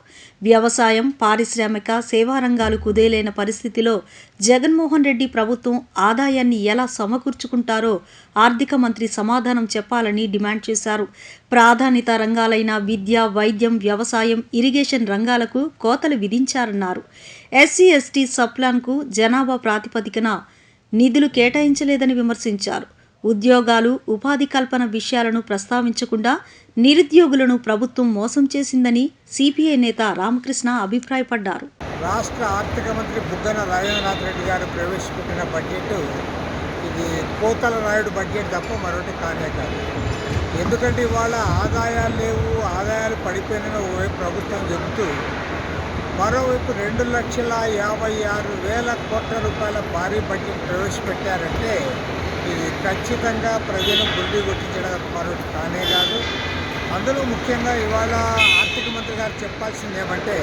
వ్యవసాయం, పారిశ్రామిక, సేవా రంగాలు కుదేలైన పరిస్థితిలో జగన్మోహన్ రెడ్డి ప్రభుత్వం ఆదాయాన్ని ఎలా సమకూర్చుకుంటారో ఆర్థిక మంత్రి సమాధానం చెప్పాలని డిమాండ్ చేశారు. ప్రాధాన్యత రంగాలైన విద్య, వైద్యం, వ్యవసాయం, ఇరిగేషన్ రంగాలకు కోతలు విధించారన్నారు. ఎస్సీ, ఎస్టీ సబ్ప్లాన్కు జనాభా ప్రాతిపదికన నిధులు కేటాయించలేదని విమర్శించారు. ఉద్యోగాలు, ఉపాధి కల్పన విషయాలను ప్రస్తావించకుండా నిరుద్యోగులను ప్రభుత్వం మోసం చేసిందని సిపిఐ నేత రామకృష్ణ అభిప్రాయపడ్డారు. రాష్ట్ర ఆర్థిక మంత్రి బుగ్గన రాజేంద్రనాథ్ రెడ్డి గారు ప్రవేశపెట్టిన బడ్జెట్ ఇది కోతల రాయుడు బడ్జెట్ తప్ప మరొకటి కానే కాదు. ఎందుకంటే ఇవాళ ఆదాయాలు లేవు, ఆదాయాలు పడిపోయిన ప్రభుత్వం చెబుతూ మరోవైపు 2,56,000 కోట్ల రూపాయల భారీ బడ్జెట్ ప్రవేశపెట్టారంటే ఇది ఖచ్చితంగా ప్రజలు గుడ్డి కొట్టించడం మరొకటి కానే కాదు. అందులో ముఖ్యంగా ఇవాళ ఆర్థిక మంత్రి గారు చెప్పాల్సింది ఏమంటే,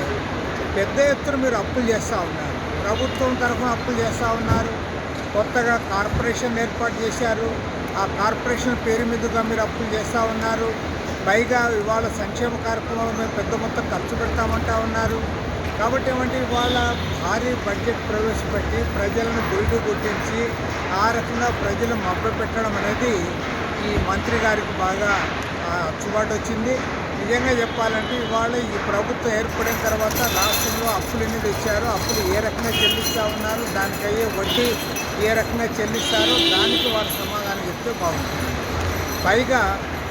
పెద్ద ఎత్తున మీరు అప్పులు చేస్తూ ఉన్నారు, ప్రభుత్వం తరఫున అప్పులు చేస్తూ ఉన్నారు, కొత్తగా కార్పొరేషన్ ఏర్పాటు చేశారు, ఆ కార్పొరేషన్ పేరు మీదుగా మీరు అప్పులు చేస్తూ ఉన్నారు, పైగా ఇవాళ సంక్షేమ కార్యక్రమాలు మేము పెద్ద మొత్తం ఖర్చు పెడతామంటా ఉన్నారు. కాబట్టి ఏమంటే ఇవాళ భారీ బడ్జెట్ ప్రవేశపెట్టి ప్రజలను గురిడు గుర్తించి ఆ రకంగా ప్రజలు మభ్యపెట్టడం అనేది ఈ మంత్రి గారికి బాగా అచ్చుబాటు వచ్చింది. నిజంగా చెప్పాలంటే ఇవాళ ఈ ప్రభుత్వం ఏర్పడిన తర్వాత రాష్ట్రంలో అప్పులు ఎన్ని తెచ్చారో, అప్పులు ఏ రకంగా చెల్లిస్తూ ఉన్నారు, దానికి అయ్యే వడ్డీ ఏ రకంగా చెల్లిస్తారో దానికి వారు సమాధానం చెప్తే బాగుంటుంది. పైగా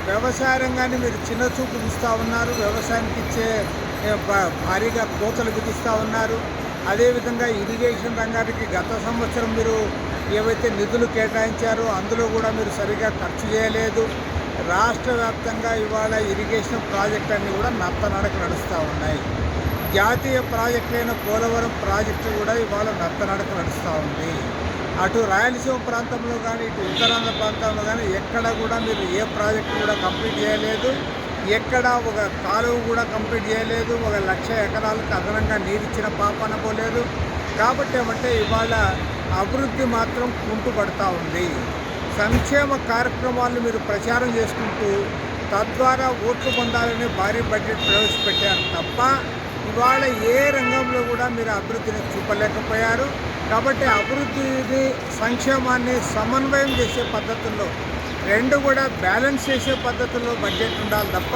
వ్యవసాయ రంగాన్ని మీరు చిన్న చూపు చూస్తూ ఉన్నారు, వ్యవసాయానికి ఇచ్చే భారీగా కోతలు విధిస్తూ ఉన్నారు. అదేవిధంగా ఇరిగేషన్ రంగానికి గత సంవత్సరం మీరు ఏవైతే నిధులు కేటాయించారో అందులో కూడా మీరు సరిగా ఖర్చు చేయలేదు. రాష్ట్ర వ్యాప్తంగా ఇవాళ ఇరిగేషన్ ప్రాజెక్టులన్నీ కూడా నత్తనడక నడుస్తూ ఉన్నాయి. జాతీయ ప్రాజెక్టులైన పోలవరం ప్రాజెక్టు కూడా ఇవాళ నత్తనడక నడుస్తూ ఉంది. అటు రాయలసీమ ప్రాంతంలో కానీ ఇటు ఉత్తరాంధ్ర ప్రాంతంలో కానీ ఎక్కడ కూడా మీరు ఏ ప్రాజెక్టు కూడా కంప్లీట్ చేయలేదు, ఎక్కడ ఒక కాలువ కూడా కంప్లీట్ చేయలేదు, 1,00,000 ఎకరాలకు అదనంగా నీరిచ్చిన పాపన పోలేదు. కాబట్టి ఏమంటే ఇవాళ అభివృద్ధి మాత్రం కుంటుపడతా ఉంది. సంక్షేమ కార్యక్రమాలను మీరు ప్రచారం చేసుకుంటూ తద్వారా ఓట్లు పొందాలని భారీ బడ్జెట్ ప్రవేశపెట్టారు తప్ప ఇవాళ ఏ రంగంలో కూడా మీరు అభివృద్ధిని చూపలేకపోయారు. కాబట్టి అభివృద్ధిని సంక్షేమాన్ని సమన్వయం చేసే పద్ధతుల్లో రెండు కూడా బ్యాలెన్స్ చేసే పద్ధతుల్లో బడ్జెట్ ఉండాలి తప్ప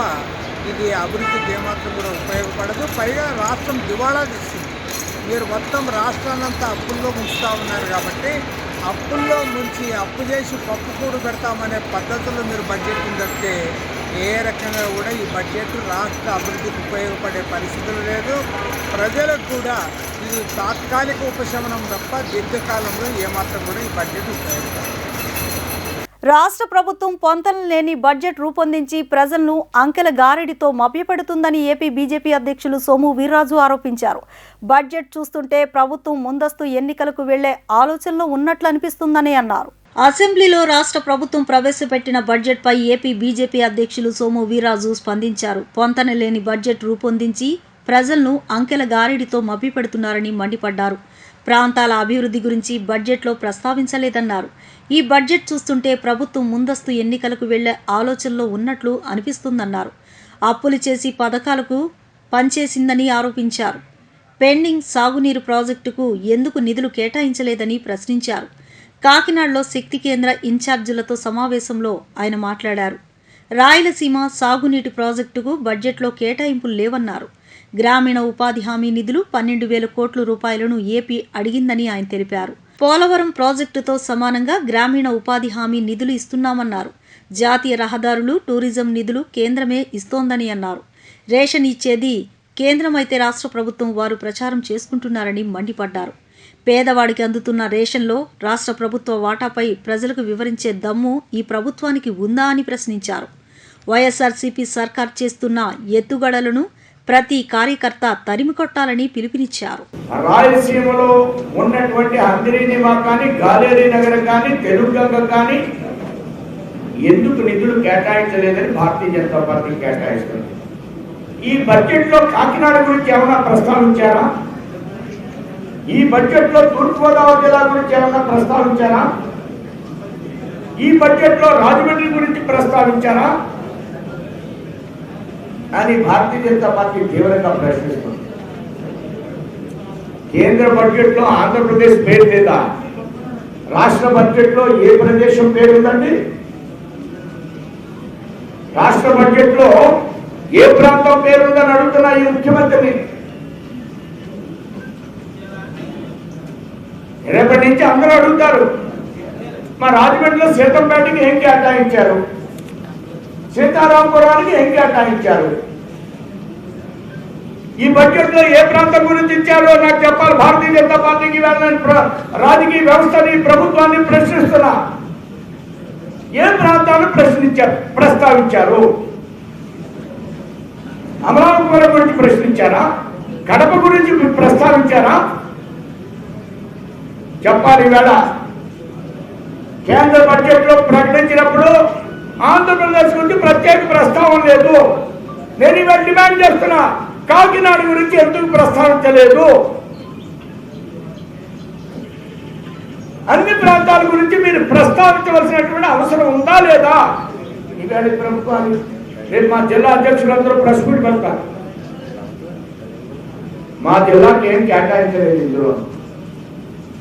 ఇది అభివృద్ధికి ఏమాత్రం కూడా ఉపయోగపడదు. పైగా రాష్ట్రం దివాళా తీస్తుంది. మీరు మొత్తం రాష్ట్రాన్నంతా అప్పుల్లో ముంచుతూ ఉన్నారు కాబట్టి అప్పుల్లో ముంచి అప్పు చేసి పప్పు కూడు పెడతామనే పద్ధతుల్లో మీరు బడ్జెట్ ఉందంటే ఏ రకంగా కూడా ఈ బడ్జెట్ రాష్ట్ర అభివృద్ధికి ఉపయోగపడే పరిస్థితులు లేదు. ప్రజలకు కూడా ఇది తాత్కాలిక ఉపశమనం తప్ప దీర్ఘకాలంలో ఏమాత్రం కూడా ఈ బడ్జెట్ ఉపయోగపడదు. రాష్ట్ర ప్రభుత్వం పొంతన లేని బడ్జెట్ రూపొందించి ప్రజలను అంకెల గారడితో మభ్యపెడుతుందని ఏపీ బీజేపీ అధ్యక్షులు సోము వీర్రాజు ఆరోపించారు. బడ్జెట్ చూస్తుంటే ప్రభుత్వం ముందస్తు ఎన్నికలకు వెళ్లే ఆలోచనలో ఉన్నట్లు అనిపిస్తుందని అన్నారు. అసెంబ్లీలో రాష్ట్ర ప్రభుత్వం ప్రవేశపెట్టిన బడ్జెట్పై ఏపీ బీజేపీ అధ్యక్షులు సోము వీర్రాజు స్పందించారు. పొంతన లేని బడ్జెట్ రూపొందించి ప్రజలను అంకెల గారడితో మభ్యపెడుతున్నారని మండిపడ్డారు. ప్రాంతాల అభివృద్ధి గురించి బడ్జెట్లో ప్రస్తావించలేదన్నారు. ఈ బడ్జెట్ చూస్తుంటే ప్రభుత్వం ముందస్తు ఎన్నికలకు వెళ్లే ఆలోచనలో ఉన్నట్లు అనిపిస్తుందన్నారు. అప్పులు చేసి పథకాలకు పనిచేసిందని ఆరోపించారు. పెండింగ్ సాగునీరు ప్రాజెక్టుకు ఎందుకు నిధులు కేటాయించలేదని ప్రశ్నించారు. కాకినాడలో శక్తి కేంద్ర ఇన్ఛార్జీలతో సమావేశంలో ఆయన మాట్లాడారు. రాయలసీమ సాగునీటి ప్రాజెక్టుకు బడ్జెట్లో కేటాయింపులు లేవన్నారు. గ్రామీణ ఉపాధి హామీ నిధులు 12,000 కోట్ల రూపాయలను ఏపీ అడిగిందని ఆయన తెలిపారు. పోలవరం ప్రాజెక్టుతో సమానంగా గ్రామీణ ఉపాధి హామీ నిధులు ఇస్తున్నామన్నారు. జాతీయ రహదారులు, టూరిజం నిధులు కేంద్రమే ఇస్తోందని అన్నారు. రేషన్ ఇచ్చేది కేంద్రమైతే రాష్ట్ర ప్రభుత్వం వారు ప్రచారం చేసుకుంటున్నారని మండిపడ్డారు. పేదవాడికి అందుతున్న రేషన్లో రాష్ట్ర ప్రభుత్వ వాటాపై ప్రజలకు వివరించే దమ్ము ఈ ప్రభుత్వానికి ఉందా అని ప్రశ్నించారు. వైఎస్ఆర్సీపీ సర్కార్ చేస్తున్న ఎత్తుగడలను ప్రతి కార్యకర్త తరిమికొట్టాలని పిలుపునిచ్చారు. రాయలసీమలో ఉన్నటువంటి హంద్రీనివా కానీ, గాలేరి నగర్ కానీ, తెలుగంగ కానీ ఎందుకు నిధులు కేటాయించలేదని భారతీయ జనతా పార్టీ కేటాయిస్తుంది. ఈ బడ్జెట్లో కాకినాడ గురించి ఏమైనా ప్రస్తావించారా? ఈ బడ్జెట్లో తూర్పుగోదావరి జిల్లా గురించి ఏమైనా ప్రస్తావించారా? ఈ బడ్జెట్లో రాజమండ్రి గురించి ప్రస్తావించారా అని భారతీయ జనతా పార్టీ తీవ్రంగా ప్రశ్నిస్తుంది. కేంద్ర బడ్జెట్లో ఆంధ్రప్రదేశ్ పేరు లేదా? రాష్ట్ర బడ్జెట్లో ఏ ప్రదేశం పేరు ఉందండి? రాష్ట్ర బడ్జెట్లో ఏ ప్రాంతం పేరుందని అడుగుతున్నా ఈ ముఖ్యమంత్రిని. రేపటి నుంచి అందరూ అడుగుతారు, మా రాజమండ్రిలో సీతంపేటకి ఏం కేటాయించారు, సీతారాంపురానికి ఏం కేటాయించారు, ఈ బడ్జెట్ లో ఏ ప్రాంతం గురించి ఇచ్చారో నాకు చెప్పాలి. భారతీయ జనతా పార్టీకి వెళ్ళని రాజకీయ వ్యవస్థని, ప్రభుత్వాన్ని ప్రశ్నిస్తున్నా. ఏ ప్రాంతాన్ని ప్రస్తావించారు? అమరావతిపురం గురించి ప్రశ్నించారా? కడప గురించి మీరు ప్రస్తావించారా? చెప్పాలి. ఈవేళ కేంద్ర బడ్జెట్లో ప్రకటించినప్పుడు ఆంధ్రప్రదేశ్ గురించి ప్రత్యేక ప్రస్తావన లేదు. నేను ఇవాళ డిమాండ్ చేస్తున్నా, కాకినాడ గురించి ఎందుకు ప్రస్తావించలేదు? అన్ని ప్రాంతాల గురించి మీరు ప్రస్తావించవలసినటువంటి అవసరం ఉందా లేదా? ఇవాళ ప్రభుత్వాన్ని రేపు మా జిల్లా అధ్యక్షులందరూ ప్రెస్ మీట్ పెడతారు. మా జిల్లాకి ఏం కేటాయించలేదు, ఇందులో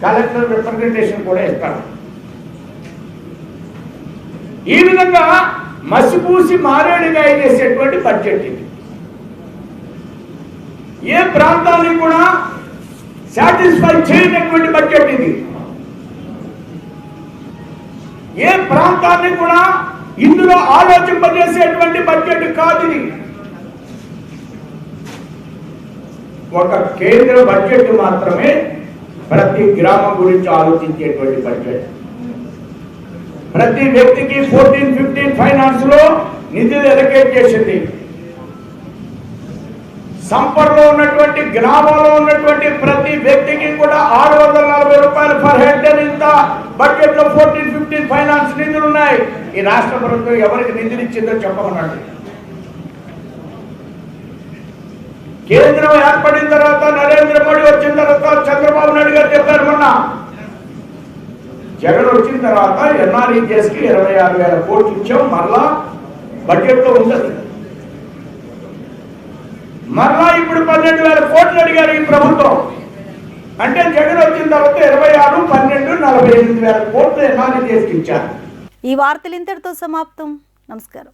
కలెక్టర్ రిప్రజెంటేషన్ కూడా ఇస్తారు. ఈ విధంగా మసిపూసి మారేడుగా చేసేటువంటి బడ్జెట్ ఇది. ఏ ప్రాంతాన్ని కూడా సాటిస్ఫై చేయనటువంటి బడ్జెట్ ఇది. ఏ ప్రాంతాన్ని కూడా ఇందులో ఆలోచింపజేసేటువంటి బడ్జెట్ కాదు ఇది. ఒక కేంద్ర బడ్జెట్ మాత్రమే ప్రతి గ్రామం గురించి ఆలోచించేటువంటి బడ్జెట్. ప్రతి వ్యక్తికి 14-15 ఫైనాన్స్ లో నిధులు ఎలకేట్ చేసింది. సంపర్లో ఉన్నటువంటి గ్రామంలో ఉన్నటువంటి ప్రతి వ్యక్తికి కూడా 640 రూపాయలు పర్ హెక్టర్ ఇంత బడ్జెట్ లో 14-15 ఫైనాన్స్ నిధులు ఉన్నాయి. ఈ రాష్ట్ర ప్రభుత్వం ఎవరికి నిధులు ఇచ్చిందో చెప్పమన్నాడు. కేంద్రం ఏర్పడిన తర్వాత, నరేంద్ర మోడీ వచ్చిన తర్వాత, చంద్రబాబు నాయుడు గారు చెప్పారు మొన్న, జగన్ వచ్చిన తర్వాత NREGS కి 26,000 కోట్లు ఇచ్చాం. మరలా బడ్జెట్ లో ఉంటుంది. మరలా ఇప్పుడు 12,000 కోట్లు అడిగారు ఈ ప్రభుత్వం. అంటే జగన్ వచ్చిన తర్వాత 26, 12, 48,000 కోట్లు NREGS కి ఇచ్చారు. ఈ వార్తలు ఇంతటితో సమాప్తం. నమస్కారం.